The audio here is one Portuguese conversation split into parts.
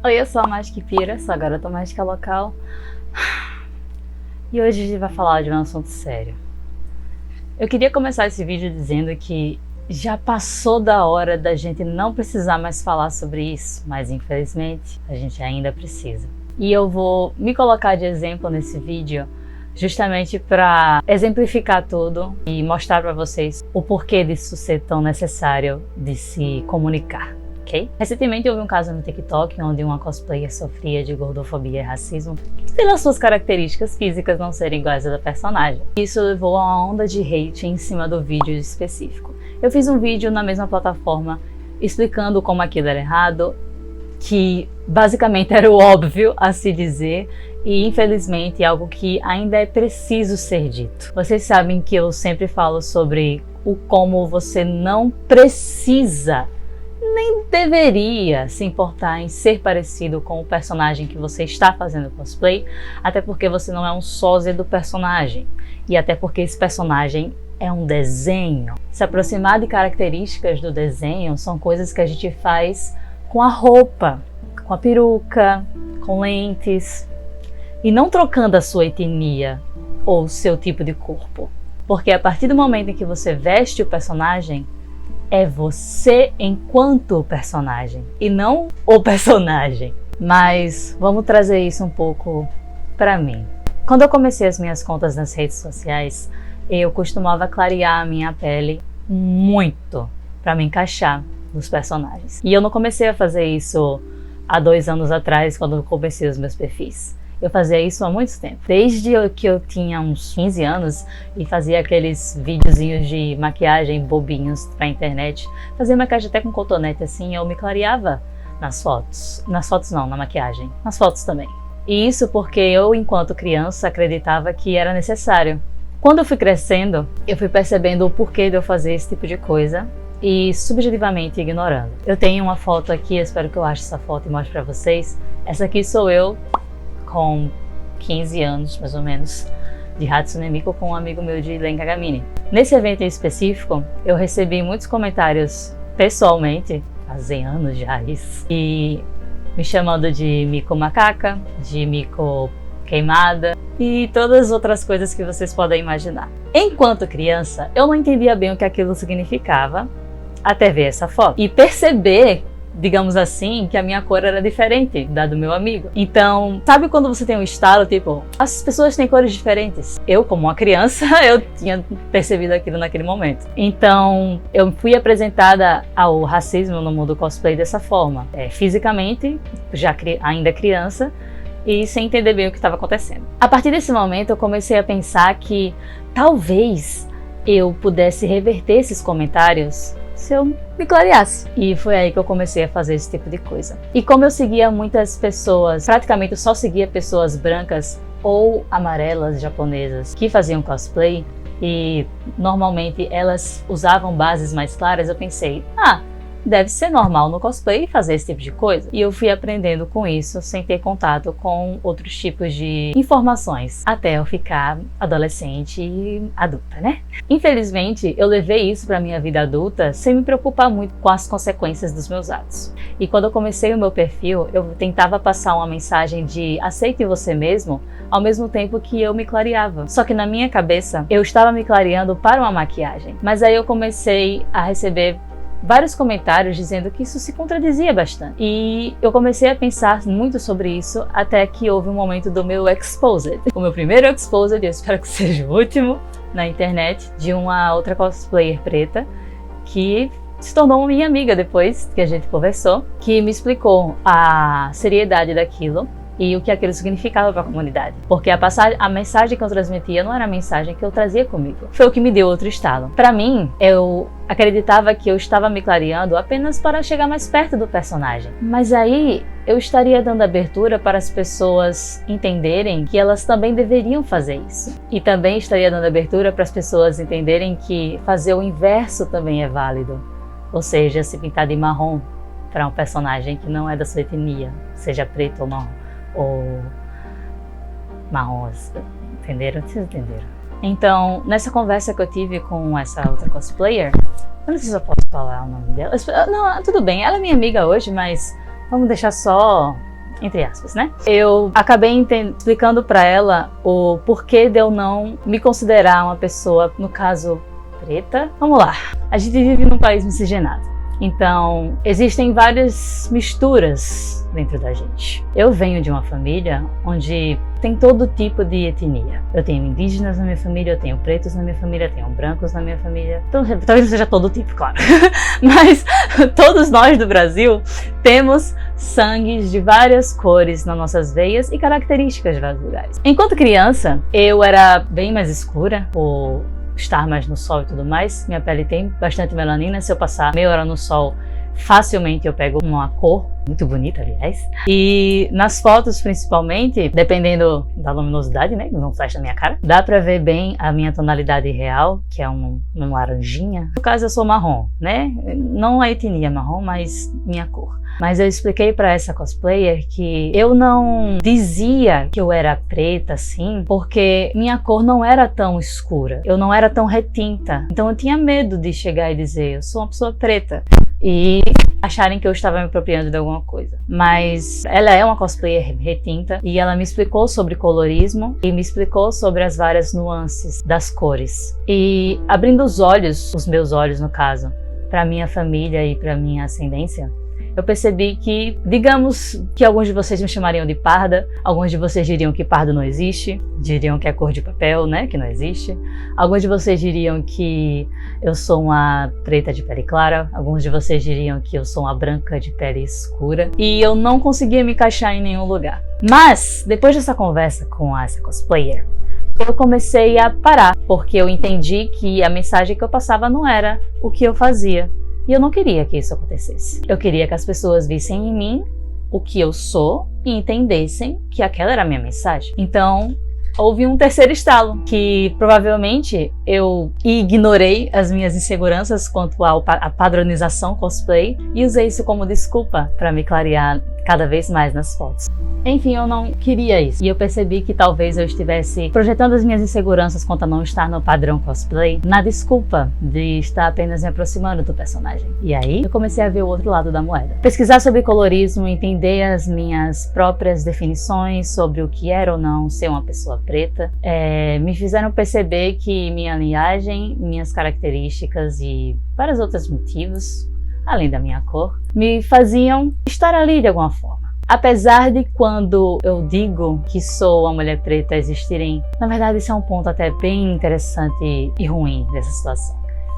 Oi, eu sou a Mágica Pira, sou a garota mágica local. E hoje a gente vai falar de um assunto sério. Eu queria começar esse vídeo dizendo que já passou da hora da gente não precisar mais falar sobre isso, mas infelizmente a gente ainda precisa. E eu vou me colocar de exemplo nesse vídeo justamente para exemplificar tudo e mostrar para vocês o porquê disso ser tão necessário de se comunicar. Okay? Recentemente houve um caso no TikTok onde uma cosplayer sofria de gordofobia e racismo pelas suas características físicas não serem iguais à da personagem. Isso levou a uma onda de hate em cima do vídeo específico. Eu fiz um vídeo na mesma plataforma explicando como aquilo era errado, que basicamente era o óbvio a se dizer e infelizmente é algo que ainda é preciso ser dito. Vocês sabem que eu sempre falo sobre o como você não precisa nem deveria se importar em ser parecido com o personagem que você está fazendo cosplay, até porque você não é um sósia do personagem, e até porque esse personagem é um desenho. Se aproximar de características do desenho são coisas que a gente faz com a roupa, com a peruca, com lentes, e não trocando a sua etnia ou o seu tipo de corpo. Porque a partir do momento em que você veste o personagem, é você enquanto personagem e não o personagem. Mas vamos trazer isso um pouco para mim. Quando eu comecei as minhas contas nas redes sociais, eu costumava clarear a minha pele muito para me encaixar nos personagens. E eu não comecei a fazer isso há 2 anos atrás, quando eu comecei os meus perfis. Eu fazia isso há muito tempo. Desde que eu tinha uns 15 anos e fazia aqueles videozinhos de maquiagem bobinhos pra internet. Fazia maquiagem até com cotonete assim, eu me clareava nas fotos. Nas fotos não, na maquiagem. Nas fotos também. E isso porque eu, enquanto criança, acreditava que era necessário. Quando eu fui crescendo, eu fui percebendo o porquê de eu fazer esse tipo de coisa e subjetivamente ignorando. Eu tenho uma foto aqui, espero que eu ache essa foto e mostre pra vocês. Essa aqui sou eu com 15 anos, mais ou menos, de Hatsune Miku com um amigo meu de Len Kagami. Nesse evento em específico, eu recebi muitos comentários pessoalmente, fazem anos já isso, e me chamando de Miku macaca, de Miku queimada e todas as outras coisas que vocês podem imaginar. Enquanto criança, eu não entendia bem o que aquilo significava até ver essa foto e perceber, digamos assim, que a minha cor era diferente da do meu amigo. Então, sabe quando você tem um estalo, tipo, as pessoas têm cores diferentes? Eu, como uma criança, eu tinha percebido aquilo naquele momento. Então, eu fui apresentada ao racismo no mundo cosplay dessa forma. Fisicamente, já ainda criança, e sem entender bem o que estava acontecendo. A partir desse momento, eu comecei a pensar que talvez eu pudesse reverter esses comentários se eu me clareasse. E foi aí que eu comecei a fazer esse tipo de coisa. E como eu seguia muitas pessoas, praticamente eu só seguia pessoas brancas ou amarelas japonesas que faziam cosplay, e normalmente elas usavam bases mais claras, eu pensei, deve ser normal no cosplay fazer esse tipo de coisa. E eu fui aprendendo com isso, sem ter contato com outros tipos de informações, até eu ficar adolescente e adulta, né? Infelizmente, eu levei isso para minha vida adulta sem me preocupar muito com as consequências dos meus atos. E quando eu comecei o meu perfil, eu tentava passar uma mensagem de aceite você mesmo, ao mesmo tempo que eu me clareava. Só que na minha cabeça, eu estava me clareando para uma maquiagem. Mas aí eu comecei a receber vários comentários dizendo que isso se contradizia bastante. E eu comecei a pensar muito sobre isso até que houve um momento do meu exposed. O meu primeiro exposed, eu espero que seja o último, na internet, de uma outra cosplayer preta que se tornou minha amiga depois que a gente conversou, que me explicou a seriedade daquilo e o que aquilo significava para a comunidade. Porque a mensagem que eu transmitia não era a mensagem que eu trazia comigo. Foi o que me deu outro estalo. Para mim, eu acreditava que eu estava me clareando apenas para chegar mais perto do personagem. Mas aí, eu estaria dando abertura para as pessoas entenderem que elas também deveriam fazer isso. E também estaria dando abertura para as pessoas entenderem que fazer o inverso também é válido. Ou seja, se pintar de marrom para um personagem que não é da sua etnia, seja preto ou marrom. Ou marrons, entenderam? Vocês entenderam? Então, nessa conversa que eu tive com essa outra cosplayer, eu não sei se eu posso falar o nome dela. Não, tudo bem, ela é minha amiga hoje, mas vamos deixar só entre aspas, né? Eu acabei explicando para ela o porquê de eu não me considerar uma pessoa, no caso, preta. Vamos lá, a gente vive num país miscigenado. Então, existem várias misturas dentro da gente. Eu venho de uma família onde tem todo tipo de etnia. Eu tenho indígenas na minha família, eu tenho pretos na minha família, eu tenho brancos na minha família. Então, talvez não seja todo tipo, claro. Mas todos nós do Brasil temos sangues de várias cores nas nossas veias e características de vários lugares. Enquanto criança, eu era bem mais escura, por estar mais no sol e tudo mais. Minha pele tem bastante melanina. Se eu passar meia hora no sol, facilmente eu pego uma cor muito bonita, aliás. E nas fotos, principalmente, dependendo da luminosidade, né, não flash na minha cara, dá pra ver bem a minha tonalidade real, que é um laranjinha. No caso, eu sou marrom, né? Não a etnia marrom, mas minha cor. Mas eu expliquei para essa cosplayer que eu não dizia que eu era preta assim, porque minha cor não era tão escura, eu não era tão retinta. Então eu tinha medo de chegar e dizer, eu sou uma pessoa preta, e acharem que eu estava me apropriando de alguma coisa. Mas ela é uma cosplayer retinta e ela me explicou sobre colorismo e me explicou sobre as várias nuances das cores. E abrindo os olhos, os meus olhos no caso, para minha família e para minha ascendência, eu percebi que, digamos que alguns de vocês me chamariam de parda, alguns de vocês diriam que pardo não existe, diriam que é cor de papel, né, que não existe. Alguns de vocês diriam que eu sou uma preta de pele clara, alguns de vocês diriam que eu sou uma branca de pele escura, e eu não conseguia me encaixar em nenhum lugar. Mas, depois dessa conversa com essa cosplayer, eu comecei a parar, porque eu entendi que a mensagem que eu passava não era o que eu fazia. E eu não queria que isso acontecesse. Eu queria que as pessoas vissem em mim o que eu sou e entendessem que aquela era a minha mensagem. Então, houve um terceiro estalo, que provavelmente eu ignorei as minhas inseguranças quanto à padronização cosplay e usei isso como desculpa para me clarear cada vez mais nas fotos. Enfim, eu não queria isso. E eu percebi que talvez eu estivesse projetando as minhas inseguranças quanto a não estar no padrão cosplay na desculpa de estar apenas me aproximando do personagem. E aí, eu comecei a ver o outro lado da moeda. Pesquisar sobre colorismo, entender as minhas próprias definições sobre o que era ou não ser uma pessoa preta, me fizeram perceber que minha linhagem, minhas características e vários outros motivos, além da minha cor, me faziam estar ali de alguma forma. Apesar de quando eu digo que sou uma mulher preta existirem, na verdade isso é um ponto até bem interessante e ruim dessa situação.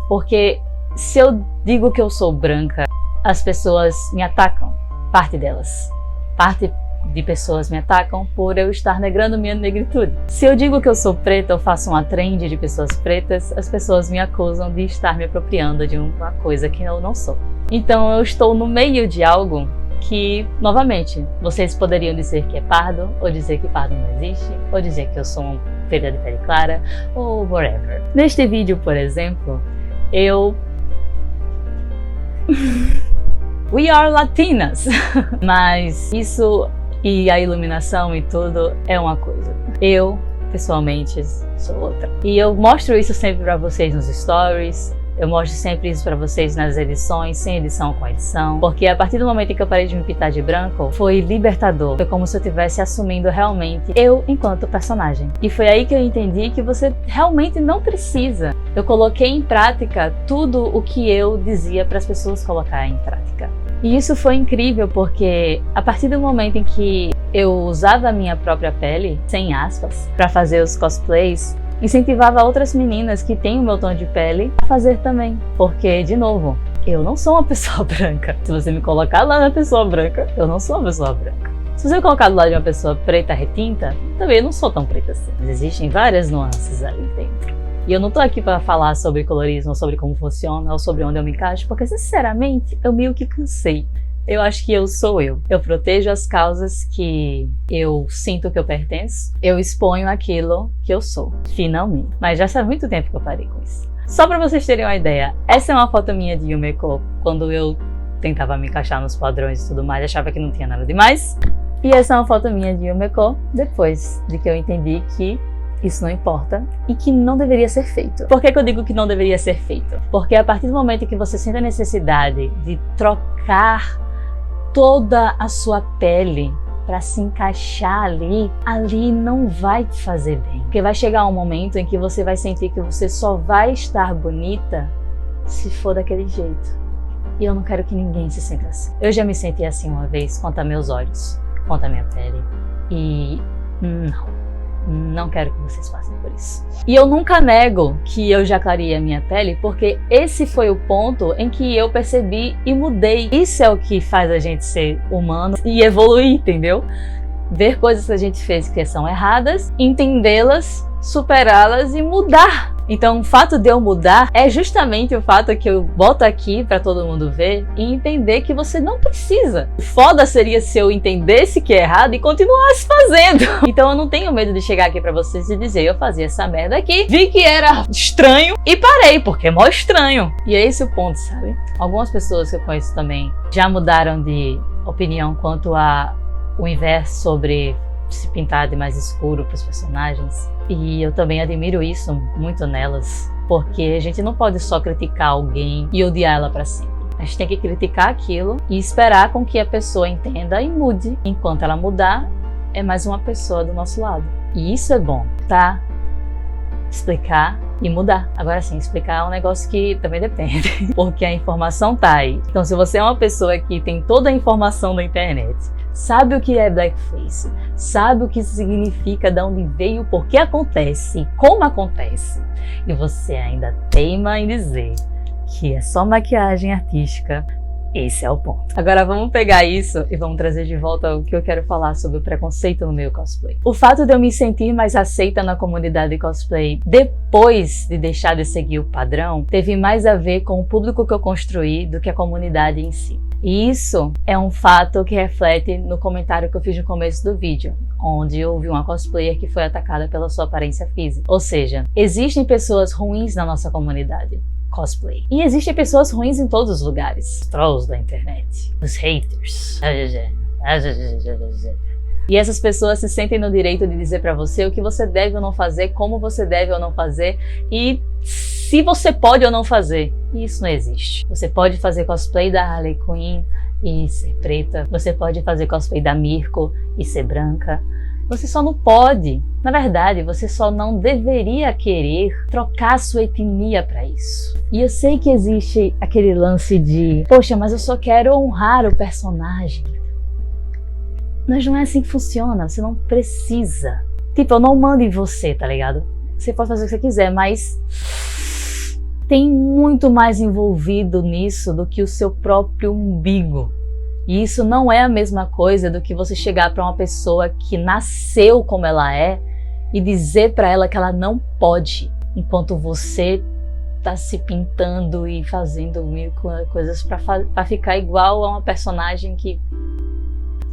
Porque se eu digo que eu sou branca, as pessoas me atacam, parte delas. Parte de pessoas me atacam por eu estar negando minha negritude. Se eu digo que eu sou preta, eu faço uma trend de pessoas pretas, as pessoas me acusam de estar me apropriando de uma coisa que eu não sou. Então eu estou no meio de algo que, novamente, vocês poderiam dizer que é pardo, ou dizer que pardo não existe, ou dizer que eu sou uma preta de pele clara, ou whatever. Neste vídeo, por exemplo, eu... We are Latinas! Mas isso e a iluminação e tudo é uma coisa. Eu, pessoalmente, sou outra. E eu mostro isso sempre pra vocês nos stories. Eu mostro sempre isso pra vocês nas edições, sem edição, com edição. Porque a partir do momento em que eu parei de me pintar de branco, foi libertador. Foi como se eu estivesse assumindo realmente eu enquanto personagem. E foi aí que eu entendi que você realmente não precisa. Eu coloquei em prática tudo o que eu dizia para as pessoas colocar em prática. E isso foi incrível porque a partir do momento em que eu usava a minha própria pele, sem aspas, para fazer os cosplays, incentivava outras meninas que têm o meu tom de pele a fazer também. Porque, de novo, eu não sou uma pessoa branca. Se você me colocar lá na pessoa branca, eu não sou uma pessoa branca. Se você me colocar do lado de uma pessoa preta retinta, também eu não sou tão preta assim. Mas existem várias nuances ali dentro. E eu não tô aqui para falar sobre colorismo, sobre como funciona, ou sobre onde eu me encaixo, porque, sinceramente, eu meio que cansei. Eu acho que eu sou eu. Eu protejo as causas que eu sinto que eu pertenço. Eu exponho aquilo que eu sou, finalmente. Mas já faz muito tempo que eu parei com isso. Só pra vocês terem uma ideia, essa é uma foto minha de Yumeko, quando eu tentava me encaixar nos padrões e tudo mais, achava que não tinha nada demais. E essa é uma foto minha de Yumeko, depois de que eu entendi que isso não importa e que não deveria ser feito. Por que eu digo que não deveria ser feito? Porque a partir do momento que você sente a necessidade de trocar toda a sua pele para se encaixar ali não vai te fazer bem. Porque vai chegar um momento em que você vai sentir que você só vai estar bonita se for daquele jeito. E eu não quero que ninguém se sinta assim. Eu já me senti assim uma vez quanto a meus olhos, quanto a minha pele. E não quero que vocês passem por isso. E eu nunca nego que eu já clareei a minha pele, porque esse foi o ponto em que eu percebi e mudei. Isso é o que faz a gente ser humano e evoluir, entendeu? Ver coisas que a gente fez que são erradas, entendê-las, superá-las e mudar. Então, o fato de eu mudar é justamente o fato que eu boto aqui para todo mundo ver e entender que você não precisa. O foda seria se eu entendesse que é errado e continuasse fazendo. Então, eu não tenho medo de chegar aqui para vocês e dizer, eu fazia essa merda aqui, vi que era estranho e parei, porque é mó estranho. E é esse o ponto, sabe? Algumas pessoas que eu conheço também já mudaram de opinião quanto ao inverso sobre se pintar de mais escuro para os personagens. E eu também admiro isso muito nelas, porque a gente não pode só criticar alguém e odiar ela para sempre. A gente tem que criticar aquilo e esperar com que a pessoa entenda e mude. Enquanto ela mudar, é mais uma pessoa do nosso lado. E isso é bom, tá? Explicar e mudar. Agora sim, explicar é um negócio que também depende, porque a informação tá aí. Então, se você é uma pessoa que tem toda a informação da internet, sabe o que é blackface, sabe o que isso significa, de onde veio, por que acontece, como acontece, e você ainda teima em dizer que é só maquiagem artística, esse é o ponto. Agora vamos pegar isso e vamos trazer de volta o que eu quero falar sobre o preconceito no meu cosplay. O fato de eu me sentir mais aceita na comunidade cosplay depois de deixar de seguir o padrão teve mais a ver com o público que eu construí do que a comunidade em si. E isso é um fato que reflete no comentário que eu fiz no começo do vídeo, onde eu vi uma cosplayer que foi atacada pela sua aparência física. Ou seja, existem pessoas ruins na nossa comunidade cosplay. E existem pessoas ruins em todos os lugares. Os trolls da internet, os haters. E essas pessoas se sentem no direito de dizer pra você o que você deve ou não fazer, como você deve ou não fazer e se você pode ou não fazer. E isso não existe. Você pode fazer cosplay da Harley Quinn e ser preta. Você pode fazer cosplay da Mirko e ser branca. Você só não pode. Na verdade, você só não deveria querer trocar sua etnia para isso. E eu sei que existe aquele lance de, poxa, mas eu só quero honrar o personagem. Mas não é assim que funciona, você não precisa. Tipo, eu não mando em você, tá ligado? Você pode fazer o que você quiser, mas tem muito mais envolvido nisso do que o seu próprio umbigo. E isso não é a mesma coisa do que você chegar para uma pessoa que nasceu como ela é e dizer para ela que ela não pode, enquanto você tá se pintando e fazendo mil coisas para ficar igual a uma personagem que...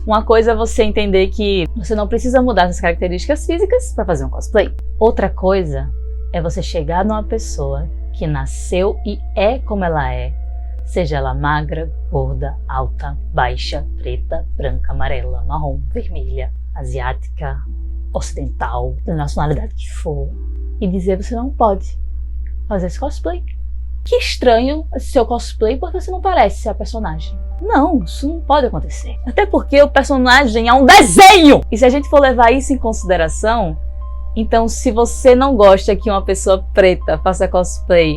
Uma coisa é você entender que você não precisa mudar suas características físicas para fazer um cosplay. Outra coisa é você chegar numa pessoa que nasceu e é como ela é, seja ela magra, gorda, alta, baixa, preta, branca, amarela, marrom, vermelha, asiática, ocidental, da nacionalidade que for, e dizer você não pode fazer esse cosplay. Que estranho esse seu cosplay porque você não parece ser a personagem. Não, isso não pode acontecer. Até porque o personagem é um desenho! E se a gente for levar isso em consideração, então se você não gosta que uma pessoa preta faça cosplay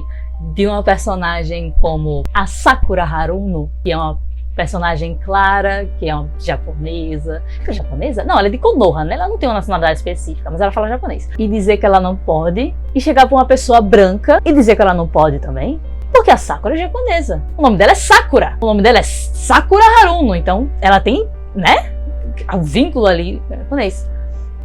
de uma personagem como a Sakura Haruno, que é uma personagem clara, que é uma japonesa. É japonesa? Não, ela é de Konoha, né? Ela não tem uma nacionalidade específica, mas ela fala japonês. E dizer que ela não pode, e chegar pra uma pessoa branca e dizer que ela não pode também, porque a Sakura é japonesa. O nome dela é Sakura. O nome dela é Sakura Haruno, então ela tem, né, o vínculo ali japonês.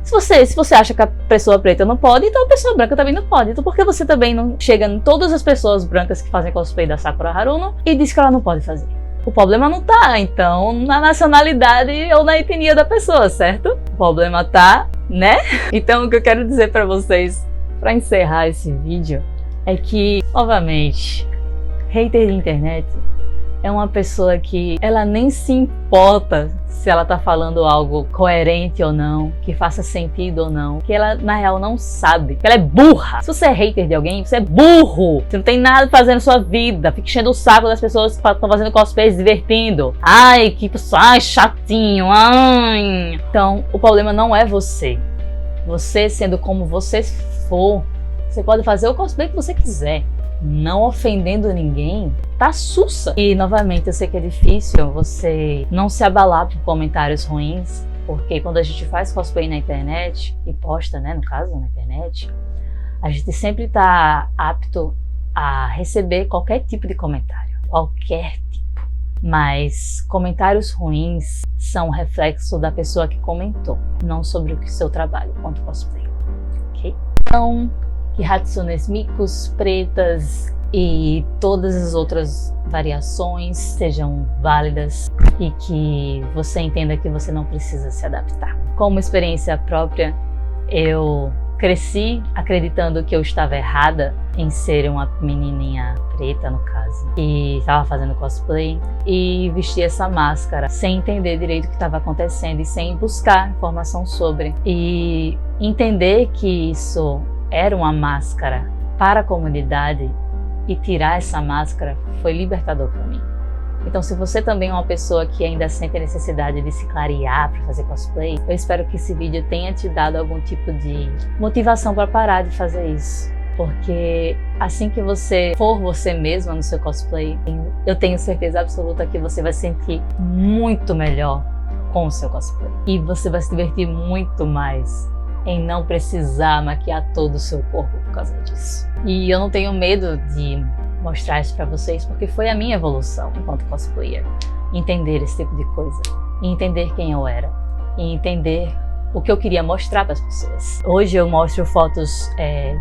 Se você acha que a pessoa preta não pode, então a pessoa branca também não pode. Então por que você também não chega em todas as pessoas brancas que fazem cosplay da Sakura Haruno e diz que ela não pode fazer? O problema não tá, então, na nacionalidade ou na etnia da pessoa, certo? O problema tá, né? Então o que eu quero dizer pra vocês, pra encerrar esse vídeo, é que, novamente, hater de internet é uma pessoa que ela nem se importa se ela tá falando algo coerente ou não, que faça sentido ou não, que ela na real não sabe, que ela é burra. Se você é hater de alguém, você é burro. Você não tem nada pra fazer na sua vida, fica enchendo o saco das pessoas que estão fazendo cosplay se divertindo. Ai, que ai, chatinho, ai. Então, o problema não é você. Você sendo como você for, você pode fazer o cosplay que você quiser, não ofendendo ninguém, tá sussa. E novamente, eu sei que é difícil você não se abalar por comentários ruins, porque quando a gente faz cosplay na internet, e posta, né, no caso, na internet, a gente sempre tá apto a receber qualquer tipo de comentário, qualquer tipo. Mas comentários ruins são reflexo da pessoa que comentou, não sobre o seu trabalho quanto cosplay, ok? Então, que Hatsunes Micos, pretas e todas as outras variações sejam válidas e que você entenda que você não precisa se adaptar. Como experiência própria, eu cresci acreditando que eu estava errada em ser uma menininha preta, no caso, e estava fazendo cosplay e vestir essa máscara sem entender direito o que estava acontecendo e sem buscar informação sobre. E entender que isso era uma máscara para a comunidade e tirar essa máscara foi libertador para mim. Então, se você também é uma pessoa que ainda sente a necessidade de se clarear para fazer cosplay, eu espero que esse vídeo tenha te dado algum tipo de motivação para parar de fazer isso. Porque assim que você for você mesma no seu cosplay, eu tenho certeza absoluta que você vai se sentir muito melhor com o seu cosplay. E você vai se divertir muito mais em não precisar maquiar todo o seu corpo por causa disso. E eu não tenho medo de mostrar isso pra vocês, porque foi a minha evolução enquanto cosplayer. Entender esse tipo de coisa, e entender quem eu era, e entender o que eu queria mostrar para as pessoas. Hoje eu mostro fotos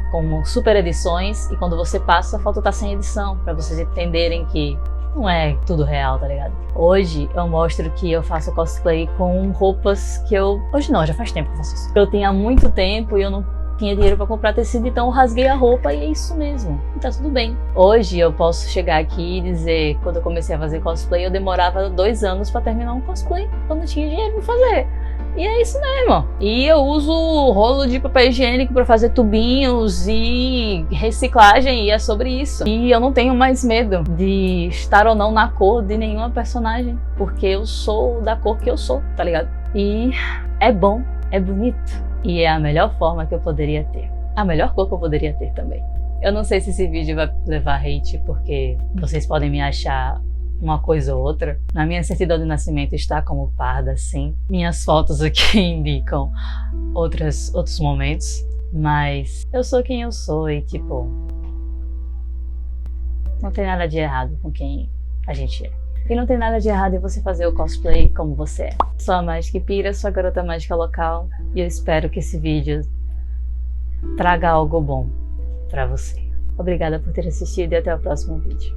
como super edições, e quando você passa, a foto tá sem edição, para vocês entenderem que não é tudo real, tá ligado? Hoje eu mostro que eu faço cosplay com roupas que eu... Hoje não, já faz tempo que eu faço isso. Eu tinha muito tempo e eu não tinha dinheiro pra comprar tecido, então eu rasguei a roupa e é isso mesmo. E tá tudo bem. Hoje eu posso chegar aqui e dizer, quando eu comecei a fazer cosplay, eu demorava 2 anos pra terminar um cosplay, porque eu não tinha dinheiro pra fazer. E é isso mesmo. E eu uso rolo de papel higiênico para fazer tubinhos e reciclagem, e é sobre isso. E eu não tenho mais medo de estar ou não na cor de nenhuma personagem, porque eu sou da cor que eu sou, tá ligado? E é bom, é bonito, e é a melhor forma que eu poderia ter. A melhor cor que eu poderia ter também. Eu não sei se esse vídeo vai levar hate, porque vocês podem me achar uma coisa ou outra. Na minha certidão de nascimento está como parda, sim. Minhas fotos aqui indicam outros momentos, mas eu sou quem eu sou e, tipo, não tem nada de errado com quem a gente é. E não tem nada de errado em você fazer o cosplay como você é. Sou a Mágica Pira, sou a garota mágica local, e eu espero que esse vídeo traga algo bom pra você. Obrigada por ter assistido e até o próximo vídeo.